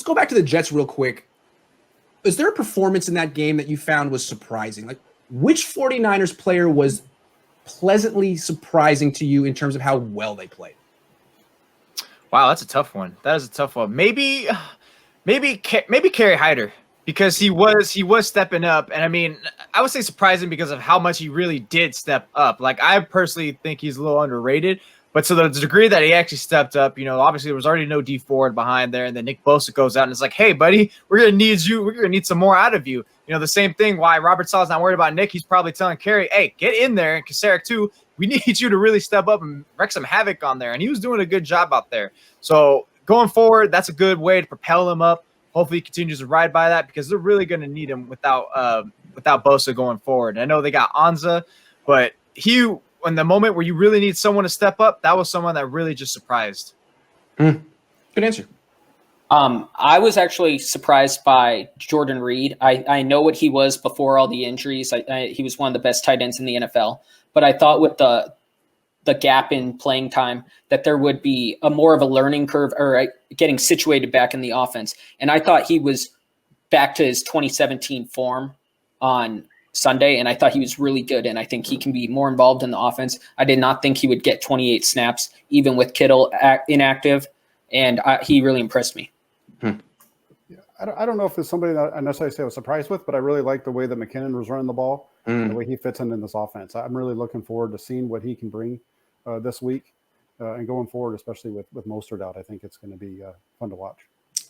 go back to the Jets real quick. Is there a performance in that game that you found was surprising? Like, which 49ers player was pleasantly surprising to you in terms of how well they played? Wow, that's a tough one. That is a tough one. Maybe Kerry Hyder, because he was stepping up, and I mean, I would say surprising because of how much he really did step up. Like, I personally think he's a little underrated, but to the degree that he actually stepped up, obviously there was already no D Ford behind there, and then Nick Bosa goes out and it's like, hey, buddy, we're gonna need you. We're gonna need some more out of you. The same thing. Why Robert Sala's not worried about Nick? He's probably telling Kerry, hey, get in there, and Kasaric too. We need you to really step up and wreak some havoc on there, and he was doing a good job out there. So going forward, that's a good way to propel him up. Hopefully he continues to ride by that, because they're really going to need him without Bosa going forward. And I know they got Anza, but in the moment where you really need someone to step up, that was someone that really just surprised. Good answer. I was actually surprised by Jordan Reed. I know what he was before all the injuries. He was one of the best tight ends in the NFL. But I thought with the gap in playing time that there would be a more of a learning curve, or getting situated back in the offense. And I thought he was back to his 2017 form on Sunday, and I thought he was really good, and I think he can be more involved in the offense. I did not think he would get 28 snaps, even with Kittle inactive, and he really impressed me. Yeah, I don't know if it's somebody that I necessarily say I was surprised with, but I really like the way that McKinnon was running the ball and the way he fits in this offense. I'm really looking forward to seeing what he can bring this week and going forward, especially with Mostert out. I think it's going to be fun to watch.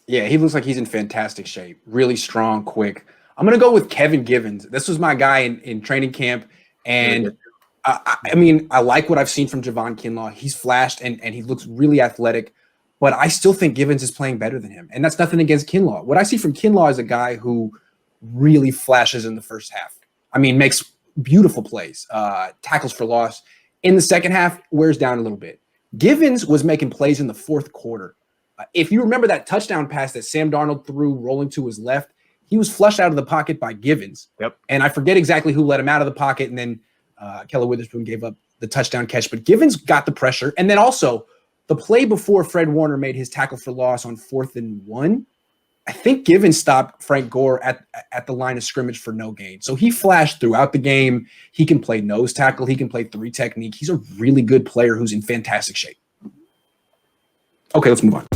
Yeah, he looks like he's in fantastic shape. Really strong, quick. I'm going to go with Kevin Givens. This was my guy in training camp, and I mean, I like what I've seen from Javon Kinlaw. He's flashed, and he looks really athletic. But I still think Givens is playing better than him. And that's nothing against Kinlaw. What I see from Kinlaw is a guy who really flashes in the first half. I mean, makes beautiful plays, tackles for loss. In the second half, wears down a little bit. Givens was making plays in the fourth quarter. If you remember that touchdown pass that Sam Darnold threw rolling to his left, he was flushed out of the pocket by Givens. Yep. And I forget exactly who let him out of the pocket. And then Keller Witherspoon gave up the touchdown catch. But Givens got the pressure. And then also, the play before Fred Warner made his tackle for loss on 4th and 1, I think Givens stopped Frank Gore at the line of scrimmage for no gain. So he flashed throughout the game. He can play nose tackle. He can play 3 technique. He's a really good player who's in fantastic shape. Okay, let's move on.